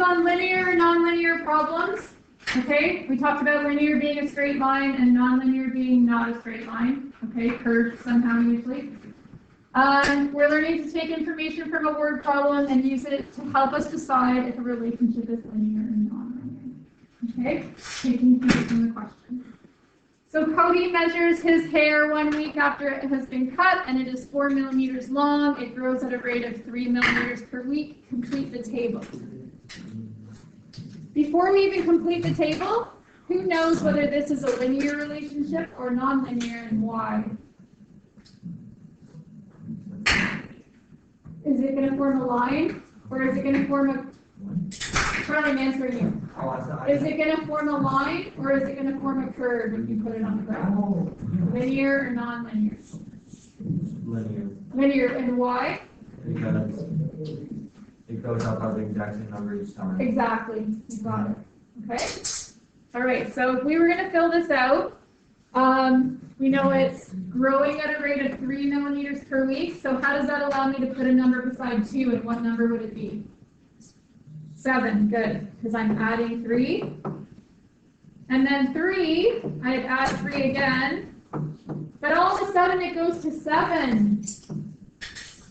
on linear and nonlinear problems. Okay, we talked about linear being a straight line and nonlinear being not a straight line. Okay, curved somehow usually. We're learning to take information from a word problem and use it to help us decide if a relationship is linear or nonlinear. Okay, taking cues from the question. So Cody measures his hair 1 week after it has been cut, and it is 4 millimeters long. It grows at a rate of 3 millimeters per week. Complete the table. Before we even complete the table, who knows whether this is a linear relationship or nonlinear and why? Is it going to form a line, or is it going to form a... Charlie, I'm answering you. Is it going to form a line, or is it going to form a curve if you put it on the graph? Linear or non-linear? Linear. Linear, and why? Because it goes up by the exact same number each time. Exactly, you got it. Okay? All right, so if we were going to fill this out, we know it's growing at a rate of 3 millimeters per week, so how does that allow me to put a number beside 2, and what number would it be? 7, good, because I'm adding 3. And then 3, I'd add 3 again, but all of a sudden it goes to 7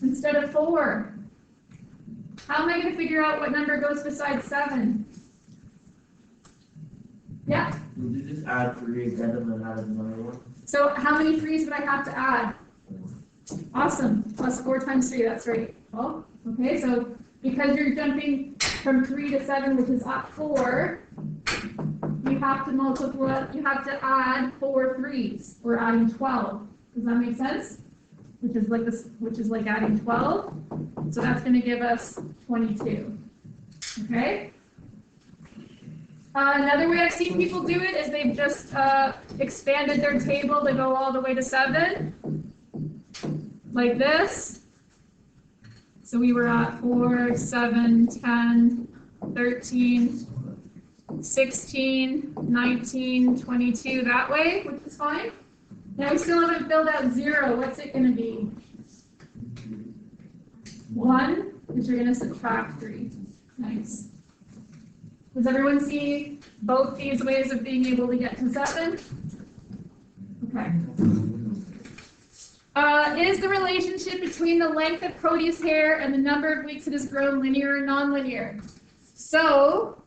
instead of 4. How am I going to figure out what number goes beside 7? Yeah? Would you just add 3 again and then add another one? So how many 3s would I have to add? Awesome, plus 4 times 3, that's right. Well, okay, so because you're jumping from 3 to 7, which is up 4, you have to multiply, you have to add 4 3s. We're adding 12. Does that make sense? Which is like this, which is like adding 12. So that's going to give us 22. Okay? Another way I've seen people do it is they've just expanded their table to go all the way to 7. Like this. So we were at 4, 7, 10, 13, 16, 19, 22 that way, which is fine. Now we still haven't filled out 0. What's it going to be? 1, which you're going to subtract 3. Nice. Does everyone see both these ways of being able to get to 7? Okay. Is the relationship between the length of Cody's hair and the number of weeks it has grown linear or nonlinear? So,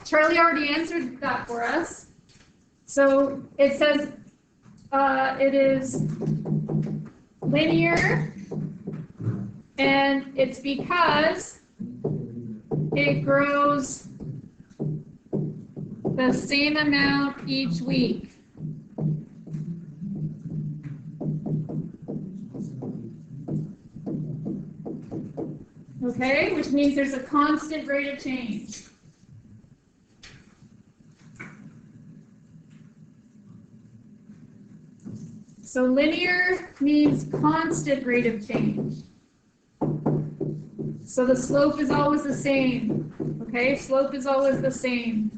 Charlie already answered that for us. So it says it is linear, and it's because it grows the same amount each week. Okay, which means there's a constant rate of change. So linear means constant rate of change. So the slope is always the same. Okay, slope is always the same.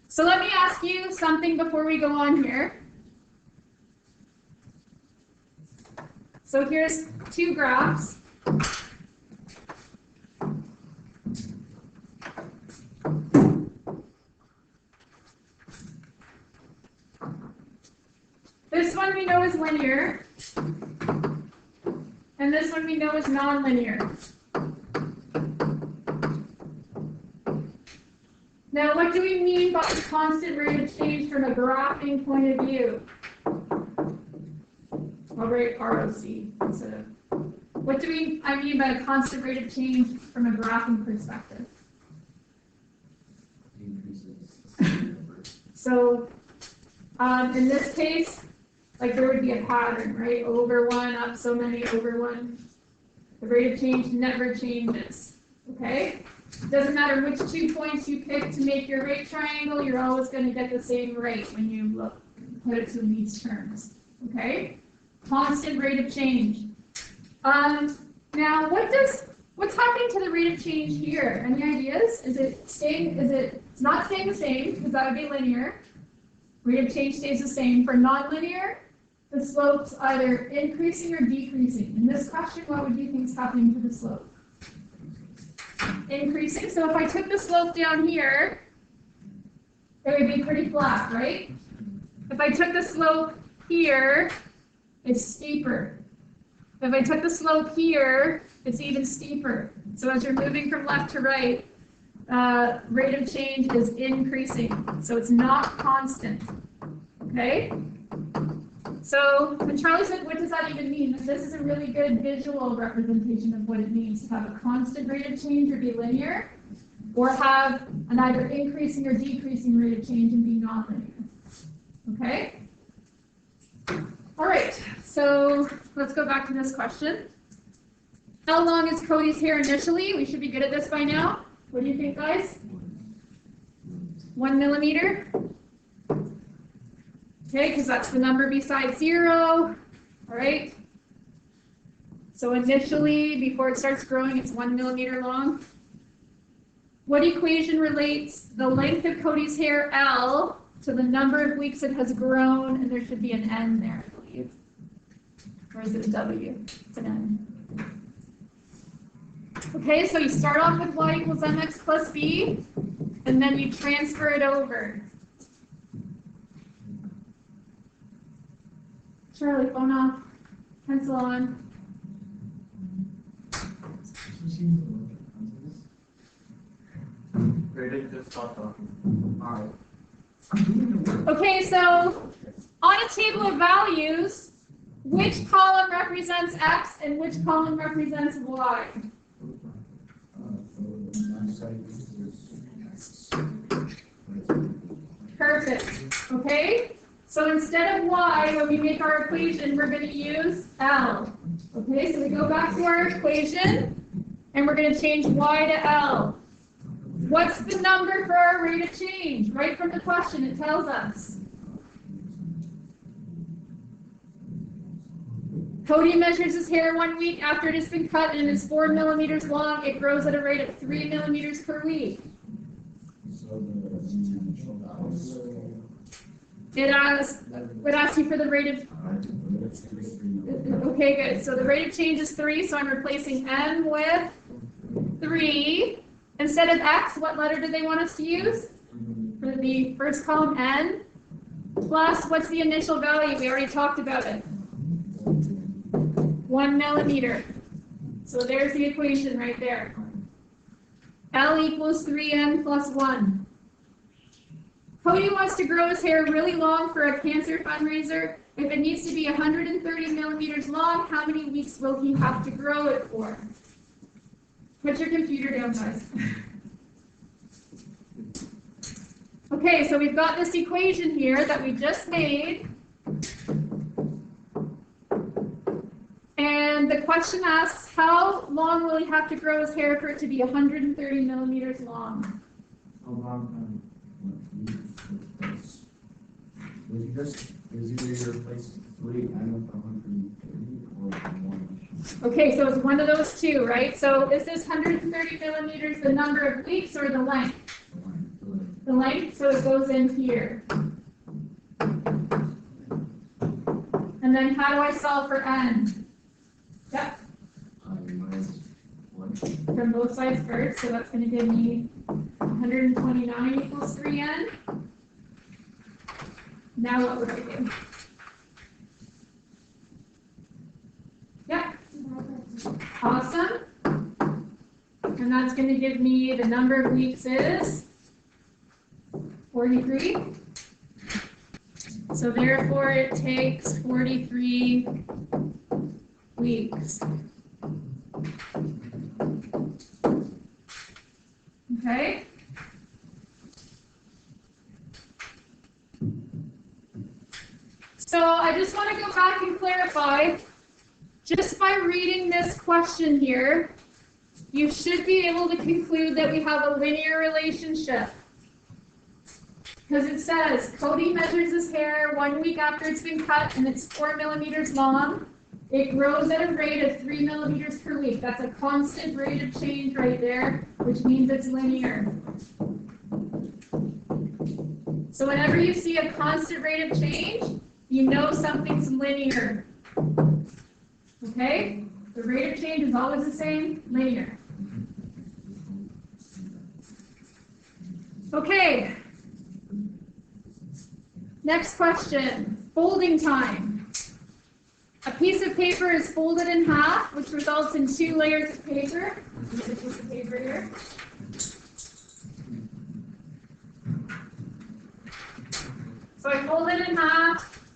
So let me ask you something before we go on here. So here's 2 graphs. This one we know is linear, and this one we know is nonlinear. Now, what do we mean by the constant rate of change from a graphing point of view? I'll write ROC instead of. What do I mean by a constant rate of change from a graphing perspective? So, in this case, like there would be a pattern, right? Over 1, up so many, over 1. The rate of change never changes, okay? Doesn't matter which 2 points you pick to make your rate triangle, you're always going to get the same rate when you put it to these terms, okay? Constant rate of change. Now, what's happening to the rate of change here? Any ideas? It's not staying the same, because that would be linear. Rate of change stays the same. For nonlinear, the slope's either increasing or decreasing. In this question, what would you think is happening to the slope? Increasing. So if I took the slope down here, it would be pretty flat, right? If I took the slope here, it's steeper. If I took the slope here, it's even steeper. So as you're moving from left to right, rate of change is increasing. So it's not constant. Okay? So when Charlie said, what does that even mean? This is a really good visual representation of what it means to have a constant rate of change or be linear, or have an either increasing or decreasing rate of change and be nonlinear. Okay? All right, so let's go back to this question. How long is Cody's hair initially? We should be good at this by now. What do you think, guys? 1 millimeter? Okay, because that's the number beside 0. All right. So initially, before it starts growing, it's 1 millimeter long. What equation relates the length of Cody's hair, L, to the number of weeks it has grown? And there should be an N there, I believe. Or is it a W? It's an N. Okay, so you start off with y equals mx plus b, and then you transfer it over. Charlie, phone off, pencil on. Ready to start talking. All right. Okay, so on a table of values, which column represents x and which column represents y? Perfect. Okay? So instead of y, when we make our equation, we're going to use L. Okay, so we go back to our equation, and we're going to change y to L. What's the number for our rate of change? Right from the question, it tells us. Cody measures his hair 1 week after it has been cut and is 4 millimeters long. It grows at a rate of 3 millimeters per week. It asks you for the rate of... Okay, good. So the rate of change is 3, so I'm replacing m with 3. Instead of x, what letter do they want us to use? For the first column, n. Plus, what's the initial value? We already talked about it. 1 millimeter. So there's the equation right there. L equals 3n plus 1. Cody wants to grow his hair really long for a cancer fundraiser. If it needs to be 130 millimeters long, how many weeks will he have to grow it for? Put your computer down, guys. Okay, so we've got this equation here that we just made. And the question asks, how long will he have to grow his hair for it to be 130 millimeters long? A long time. Is either replace 3 and 130 or 1? Okay, so it's one of those two, right? So is this 130 millimeters the number of weeks or the length? The length, so it goes in here. And then how do I solve for n? Yep. Minus 1. From both sides first, so that's going to give me 129 equals 3n. Now what would I do? Yep. Awesome. And that's going to give me the number of weeks is 43. So therefore it takes 43 weeks. Okay. So I just want to go back and clarify, just by reading this question here, you should be able to conclude that we have a linear relationship. Because it says, Cody measures his hair 1 week after it's been cut and it's 4 millimeters long. It grows at a rate of 3 millimeters per week. That's a constant rate of change right there, which means it's linear. So whenever you see a constant rate of change, you know something's linear. Okay? The rate of change is always the same, linear. Okay. Next question, folding time. A piece of paper is folded in half, which results in 2 layers of paper. Get a piece of paper here. So I fold it in half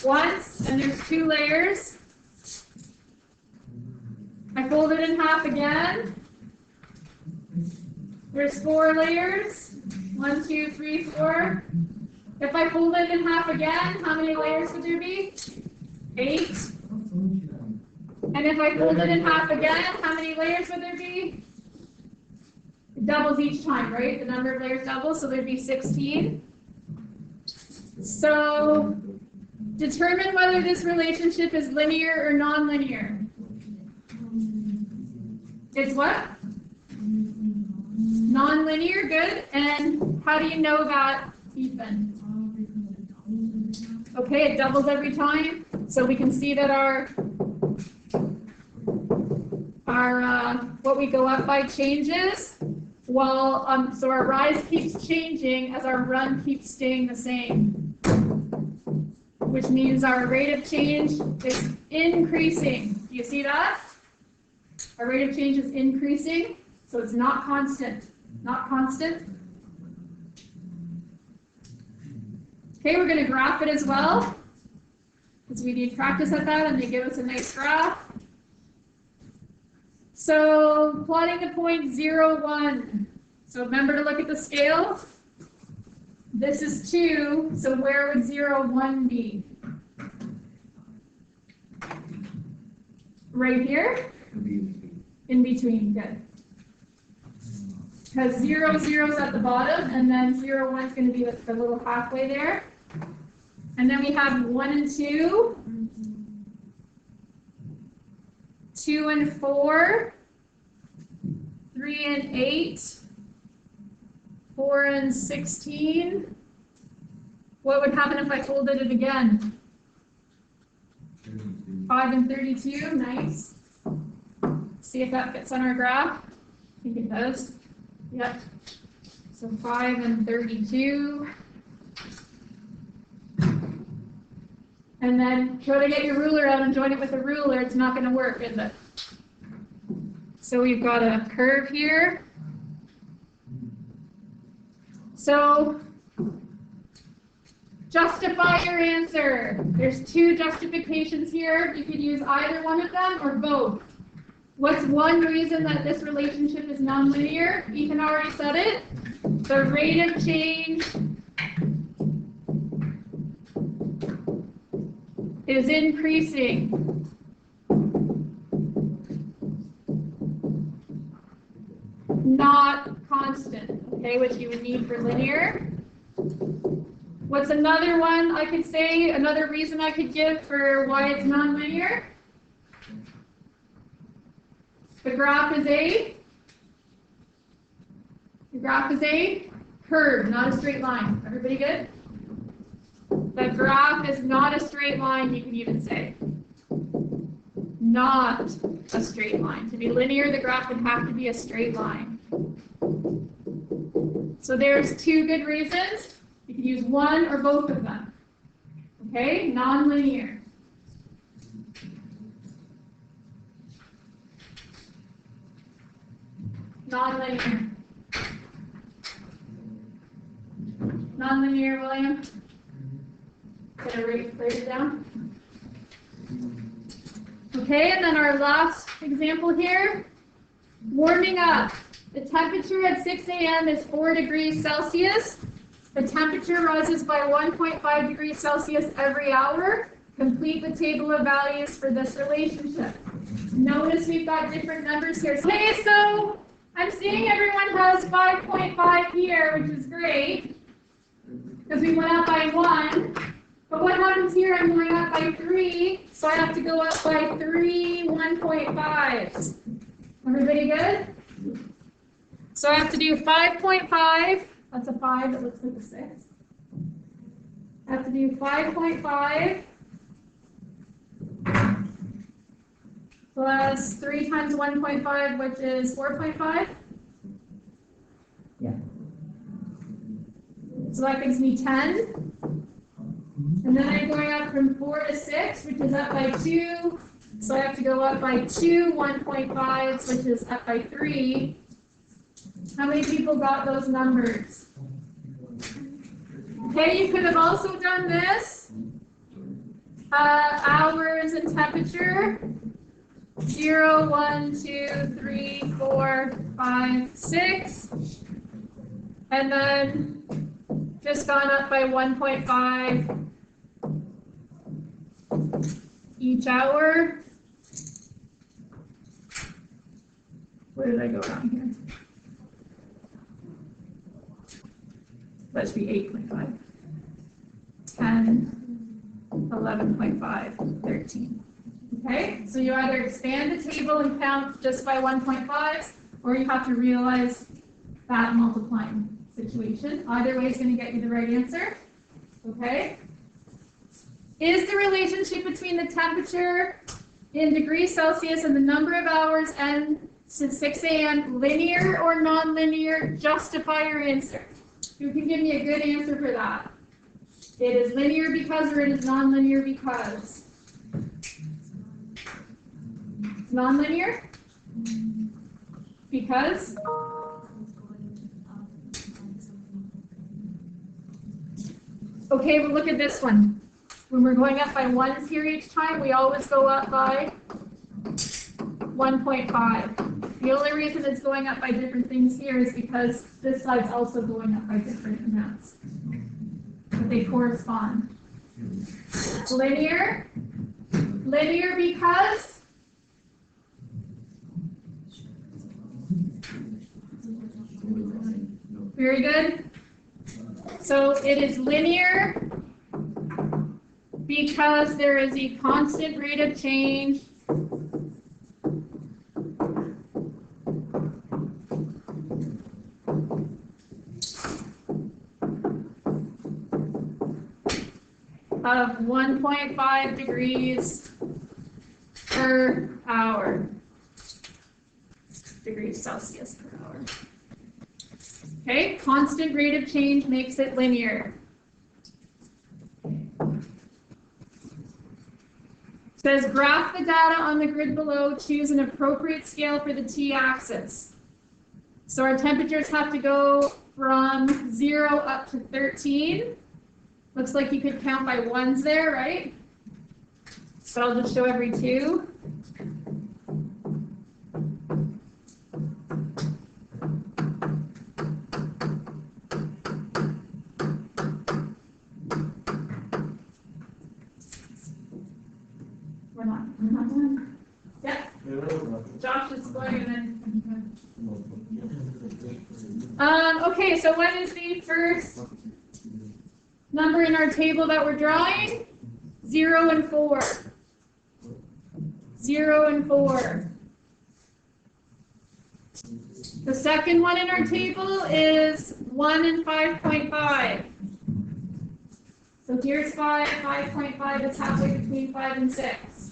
once, and there's 2 layers. I fold it in half again. There's 4 layers. 1, 2, 3, 4. If I fold it in half again, how many layers would there be? 8. And if I fold it in half again, how many layers would there be? It doubles each time, right? The number of layers doubles, so there'd be 16. So determine whether this relationship is linear or non-linear. It's what? Non-linear, good. And how do you know that, Ethan? Okay, it doubles every time. So we can see that our what we go up by changes, while so our rise keeps changing as our run keeps staying the same, which means our rate of change is increasing. Do you see that? Our rate of change is increasing, so it's not constant. Not constant. Okay, we're going to graph it as well, because we need practice at that, and they give us a nice graph. So plotting the point 0, 1. So remember to look at the scale. This is 2, so where would 0, 1 be? Right here? In between, good. Because 0, 0 is at the bottom, and then 0, 1 is going to be the little halfway there. And then we have 1 and 2, 2 and 4, 3 and 8, 4 and 16. What would happen if I folded it again? 5 and 32, nice. See if that fits on our graph. I think it does. Yep. So 5 and 32. And then try to get your ruler out and join it with a ruler. It's not going to work, is it? So we've got a curve here. So justify your answer. There's 2 justifications here. You could use either one of them or both. What's one reason that this relationship is nonlinear? Ethan already said it. The rate of change is increasing. Not constant, okay, which you would need for linear. What's another one I could say, another reason I could give for why it's nonlinear? The graph is a curve, not a straight line. Everybody good? The graph is not a straight line, you can even say. Not a straight line. To be linear, the graph would have to be a straight line. So there's 2 good reasons. You can use one or both of them. Okay, nonlinear. Nonlinear. Nonlinear, William? Can I write it down? Okay, and then our last example here. Warming up. The temperature at 6 a.m. is 4 degrees Celsius. The temperature rises by 1.5 degrees Celsius every hour. Complete the table of values for this relationship. Notice we've got different numbers here. Okay, so I'm seeing everyone has 5.5 here, which is great, because we went up by 1. But what happens here? I'm going up by 3, so I have to go up by 3 1.5s. Everybody good? So I have to do 5.5. That's a 5. It looks like a 6. have to do 5.5 plus 3 times 1.5, which is 4.5. Yeah. So that gives me 10. And then I'm going up from 4 to 6, which is up by 2. So I have to go up by 2 1.5s, which is up by 3. How many people got those numbers? Okay, you could have also done this. Hours and temperature. 0, 1, 2, 3, 4, 5, 6. And then just gone up by 1.5 each hour. Where did I go wrong here? That should be 8.5. 10, 11.5, 13. Okay, so you either expand the table and count just by 1.5, or you have to realize that multiplying situation. Either way is going to get you the right answer. Okay? Is the relationship between the temperature in degrees Celsius and the number of hours and since 6 a.m. linear or non-linear? Justify your answer. Who can give me a good answer for that? It is linear because, or it is non-linear because? Non-linear? Because? Okay, well look at this one. When we're going up by 1 here each time, we always go up by 1.5. The only reason it's going up by different things here is because this side's also going up by different amounts. But they correspond. Linear. Linear because? Very good. So it is linear because there is a constant rate of change of 1.5 degrees per hour. Degrees Celsius per hour. Okay, constant rate of change makes it linear. Says graph the data on the grid below, choose an appropriate scale for the t-axis. So our temperatures have to go from 0 up to 13. Looks like you could count by ones there, right? So I'll just show every 2. We're not done. Yeah. Josh is going and then. Okay, so what is the first number in our table that we're drawing? 0 and 4. 0 and 4. The second one in our table is 1 and 5.5. So here's 5, 5.5 is halfway between 5 and 6.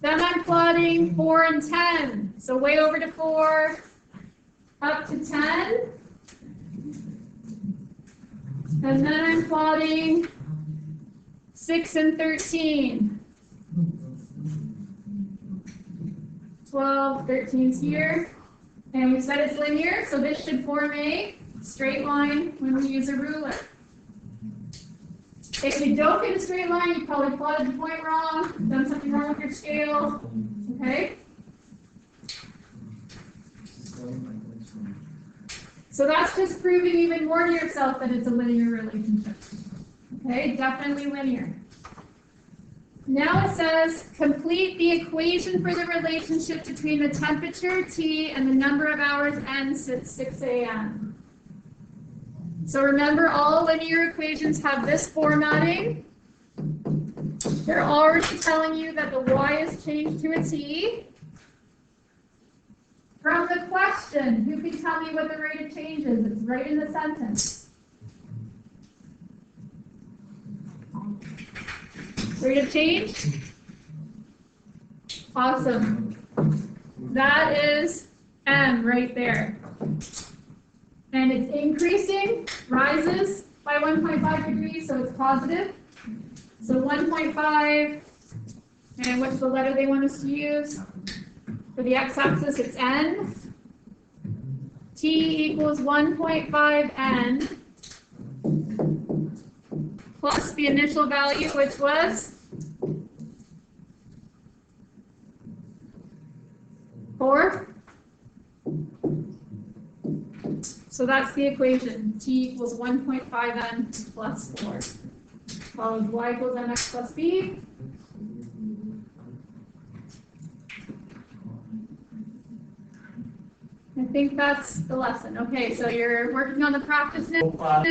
Then I'm plotting 4 and 10. So way over to 4, up to 10. And then I'm plotting 6 and 13. 12, 13's here. And we said it's linear, so this should form a straight line when we use a ruler. If you don't get a straight line, you probably plotted the point wrong, done something wrong with your scale. Okay? So that's just proving even more to yourself that it's a linear relationship. Okay, definitely linear. Now it says, complete the equation for the relationship between the temperature, T, and the number of hours, N, since 6 a.m. So remember, all linear equations have this formatting. They're already telling you that the y is changed to a t. From the question, who can tell me what the rate of change is? It's right in the sentence. Rate of change? Awesome. That is M right there. And it's increasing, rises by 1.5 degrees, so it's positive. So 1.5, and what's the letter they want us to use? For the x-axis, it's N. T equals 1.5 N plus the initial value, which was 4. So that's the equation. T equals 1.5 N plus 4. Follows y equals mx plus b. I think that's the lesson. Okay, so you're working on the practice now.